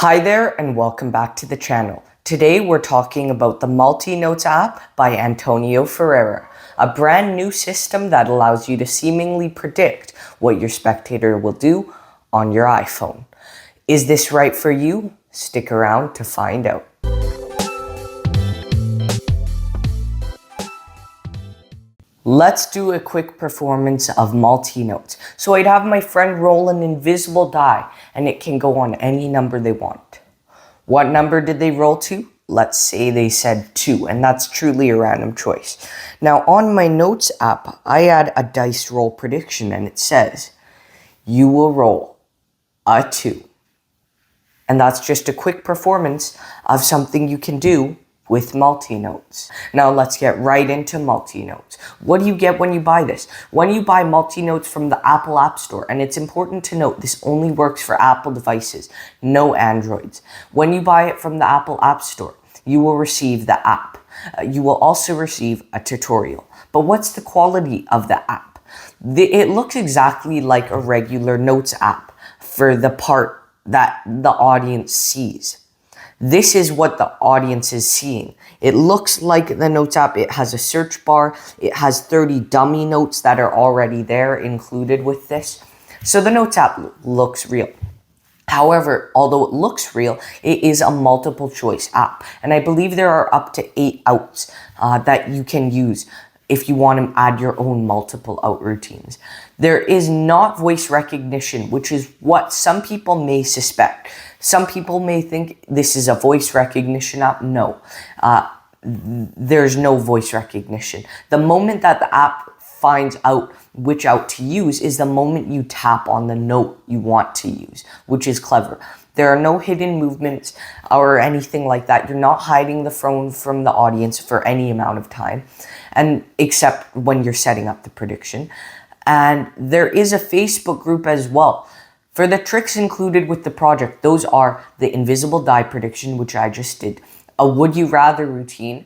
Hi there and welcome back to the channel. Today we're talking about the Multinotes app by Antonio Ferrerra, a brand new system that allows you to seemingly predict what your spectator will do on your iPhone. Is this right for you? Stick around to find out. Let's do a quick performance of Multinotes. So I'd have my friend roll an invisible die and it can go on any number they want. What number did they roll to? Let's say they said 2, and that's truly a random choice. Now on my Notes app, I add a dice roll prediction and it says, you will roll a 2. And that's just a quick performance of something you can do with Multinotes. Now let's get right into Multinotes. What do you get when you buy this? When you buy Multinotes from the Apple App Store, and it's important to note this only works for Apple devices, no Androids. When you buy it from the Apple App Store, you will receive the app. You will also receive a tutorial. But what's the quality of the app? It looks exactly like a regular Notes app for the part that the audience sees. This is what the audience is seeing. It looks like the Notes app. It has a search bar. It has 30 dummy notes that are already there included with this. So the Notes app looks real. However, although it looks real, it is a multiple choice app. And I believe there are up to 8 outs that you can use if you want to add your own multiple out routines. There is not voice recognition, which is what some people may suspect. Some people may think this is a voice recognition app. No, there's no voice recognition. The moment that the app finds out which out to use is the moment you tap on the note you want to use, which is clever. There are no hidden movements or anything like that. You're not hiding the phone from the audience for any amount of time, and except when you're setting up the prediction. And there is a Facebook group as well. For the tricks included with the project, those are the invisible die prediction, which I just did, a would you rather routine,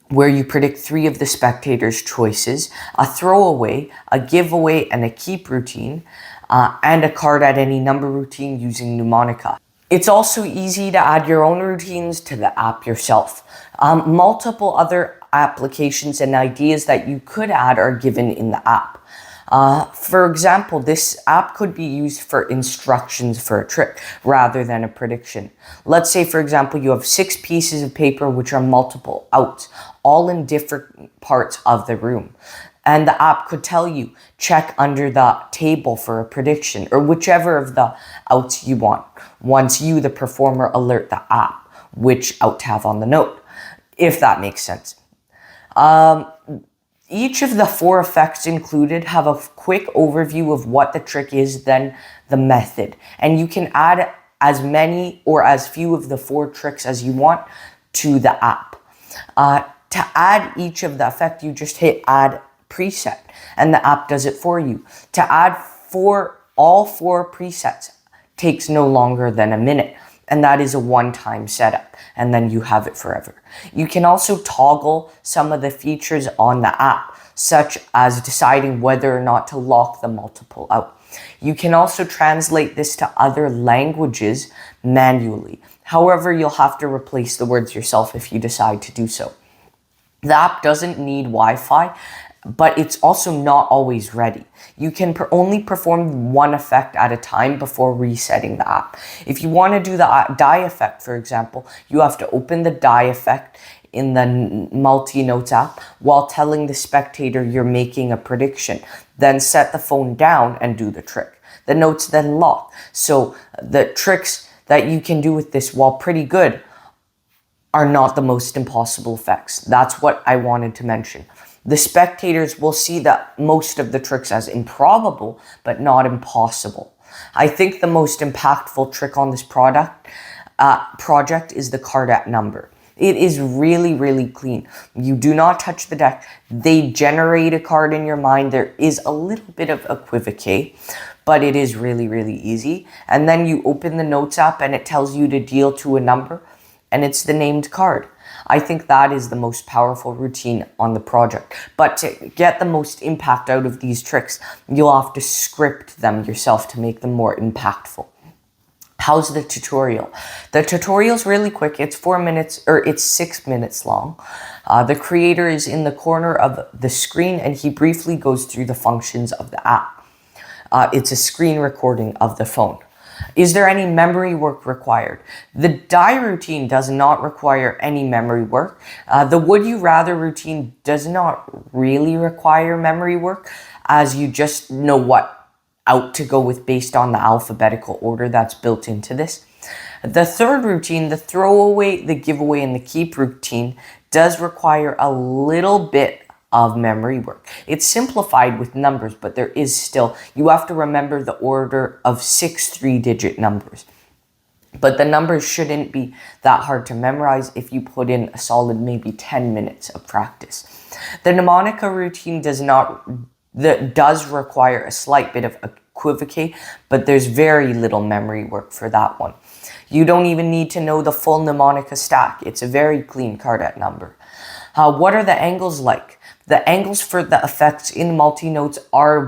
where you predict 3 of the spectators' choices, a throwaway, a giveaway, and a keep routine, and a card at any number routine using mnemonica. It's also easy to add your own routines to the app yourself. Multiple other applications and ideas that you could add are given in the app. For example, this app could be used for instructions for a trick rather than a prediction. Let's say, for example, you have 6 pieces of paper which are multiple outs, all in different parts of the room. And the app could tell you, check under the table for a prediction, or whichever of the outs you want, once you, the performer, alert the app which out to have on the note, if that makes sense. Each of the 4 effects included have a quick overview of what the trick is, then the method. And you can add as many or as few of the 4 tricks as you want to the app. To add each of the effect, you just hit add preset and the app does it for you. To add all 4 presets takes no longer than a minute. And that is a one-time setup, and then you have it forever. You can also toggle some of the features on the app, such as deciding whether or not to lock the multiple out. You can also translate this to other languages manually. However, you'll have to replace the words yourself if you decide to do so. The app doesn't need Wi-Fi, but it's also not always ready. You can only perform 1 effect at a time before resetting the app. If you want to do the die effect, for example, you have to open the die effect in the Multinotes app while telling the spectator you're making a prediction. Then set the phone down and do the trick. The notes then lock. So the tricks that you can do with this, while pretty good, are not the most impossible effects. That's what I wanted to mention. The spectators will see that most of the tricks as improbable, but not impossible. I think the most impactful trick on this project is the card at number. It is really, really clean. You do not touch the deck. They generate a card in your mind. There is a little bit of equivocate, but it is really, really easy. And then you open the Notes app and it tells you to deal to a number, and it's the named card. I think that is the most powerful routine on the project. But to get the most impact out of these tricks, you'll have to script them yourself to make them more impactful. How's the tutorial? The tutorial's really quick. It's 4 minutes, or it's 6 minutes long. The creator is in the corner of the screen and he briefly goes through the functions of the app. It's a screen recording of the phone. Is there any memory work required? The die routine does not require any memory work. The would you rather routine does not really require memory work, as you just know what out to go with based on the alphabetical order that's built into this. The third routine, the throwaway, the giveaway, and the keep routine, does require a little bit of memory work. It's simplified with numbers, but there is still, you have to remember the order of 6 3-digit numbers. But the numbers shouldn't be that hard to memorize if you put in a solid maybe 10 minutes of practice. The mnemonica routine does require a slight bit of equivocate, but there's very little memory work for that one. You don't even need to know the full mnemonica stack. It's a very clean card at number. What are the angles like? The angles for the effects in Multinotes are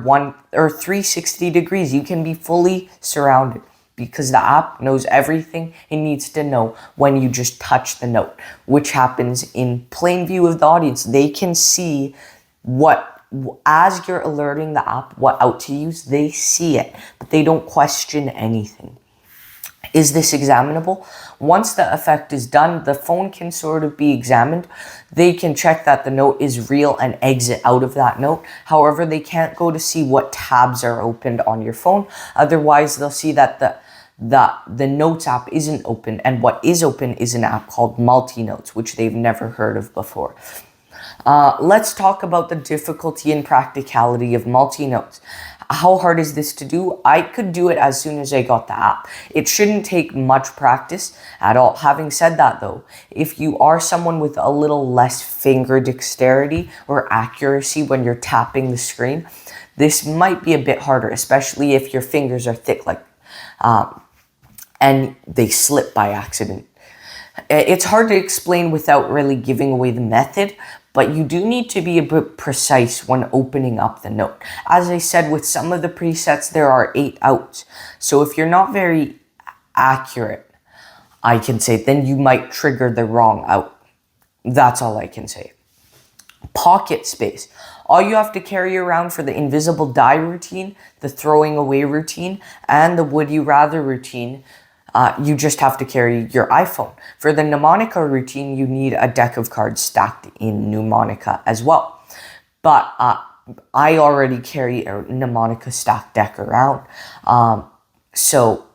360 degrees. You can be fully surrounded because the app knows everything it needs to know when you just touch the note, which happens in plain view of the audience. They can see as you're alerting the app what out to use, they see it, but they don't question anything. Is this examinable? Once the effect is done, the phone can sort of be examined. They can check that the note is real and exit out of that note. However, they can't go to see what tabs are opened on your phone. Otherwise, they'll see that the Notes app isn't open, and what is open is an app called Multinotes, which they've never heard of before. Let's talk about the difficulty and practicality of Multinotes. How hard is this to do? I could do it as soon as I got the app. It shouldn't take much practice at all. Having said that though, if you are someone with a little less finger dexterity or accuracy when you're tapping the screen, this might be a bit harder, especially if your fingers are thick and they slip by accident. It's hard to explain without really giving away the method, but you do need to be a bit precise when opening up the note. As I said, with some of the presets, there are 8 outs. So if you're not very accurate, I can say, then you might trigger the wrong out. That's all I can say. Pocket space. All you have to carry around for the invisible die routine, the throwing away routine, and the would you rather routine, you just have to carry your iPhone. For the mnemonica routine, you need a deck of cards stacked in mnemonica as well. But I already carry a mnemonica stacked deck around. So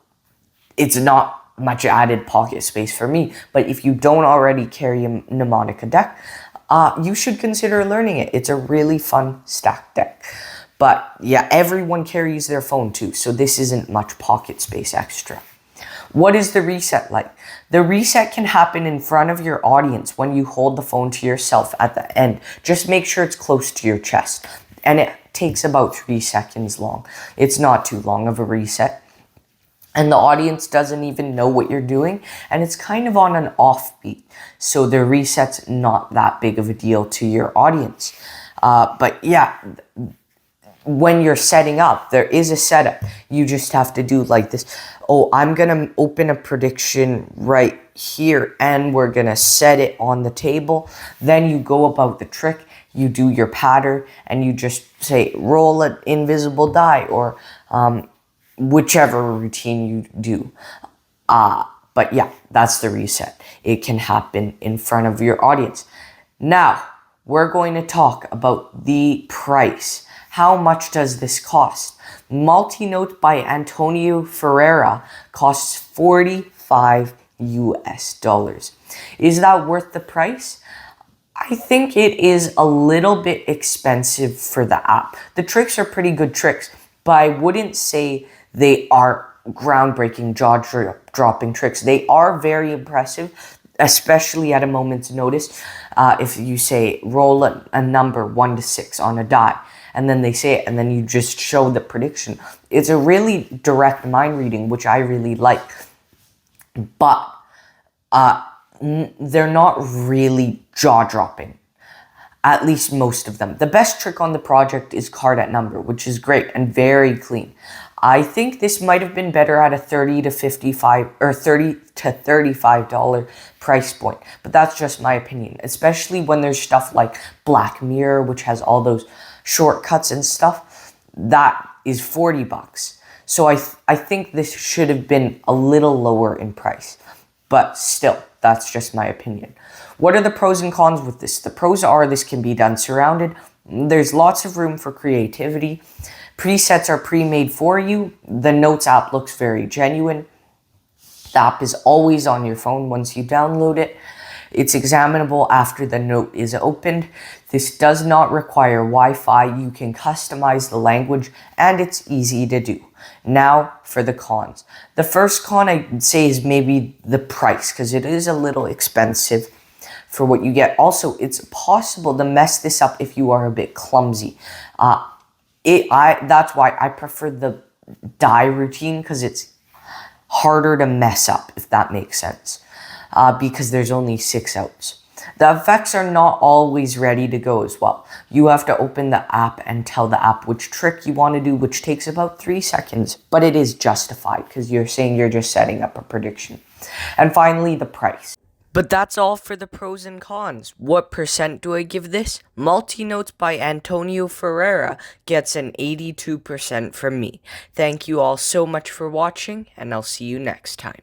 it's not much added pocket space for me. But if you don't already carry a mnemonica deck, you should consider learning it. It's a really fun stacked deck. But yeah, everyone carries their phone too. So this isn't much pocket space extra. What is the reset like? The reset can happen in front of your audience when you hold the phone to yourself at the end. Just make sure it's close to your chest. And it takes about 3 seconds long. It's not too long of a reset. And the audience doesn't even know what you're doing. And it's kind of on an offbeat. So the reset's not that big of a deal to your audience. But yeah, when you're setting up, there is a setup. You just have to do like this. Oh, I'm going to open a prediction right here and we're going to set it on the table. Then you go about the trick. You do your pattern and you just say, roll an invisible die or whichever routine you do. But yeah, that's the reset. It can happen in front of your audience. Now, we're going to talk about the price. How much does this cost? Multinote by Antonio Ferrerra costs $45 US. Is that worth the price? I think it is a little bit expensive for the app. The tricks are pretty good tricks, but I wouldn't say they are groundbreaking, jaw-dropping tricks. They are very impressive, especially at a moment's notice. If you say, roll a number 1 to 6 on a die, and then they say it, and then you just show the prediction. It's a really direct mind reading, which I really like. But they're not really jaw-dropping. At least most of them. The best trick on the project is card at number, which is great and very clean. I think this might have been better at a $30 to $35 price point, but that's just my opinion, especially when there's stuff like Black Mirror, which has all those shortcuts and stuff. That is $40. So I think this should have been a little lower in price, but still, that's just my opinion. What are the pros and cons with this? The pros are this can be done surrounded. There's lots of room for creativity. Presets are pre-made for you. The Notes app looks very genuine. The app is always on your phone once you download it. It's examinable after the note is opened. This does not require Wi-Fi. You can customize the language and it's easy to do. Now for the cons. The first con I'd say is maybe the price, because it is a little expensive for what you get. Also, it's possible to mess this up if you are a bit clumsy. That's why I prefer the die routine, because it's harder to mess up, if that makes sense, because there's only 6 outs. The effects are not always ready to go as well. You have to open the app and tell the app which trick you want to do, which takes about 3 seconds, but it is justified because you're saying you're just setting up a prediction. And finally, the price. But that's all for the pros and cons. What percent do I give this? Multinotes by Antonio Ferrerra gets an 82% from me. Thank you all so much for watching, and I'll see you next time.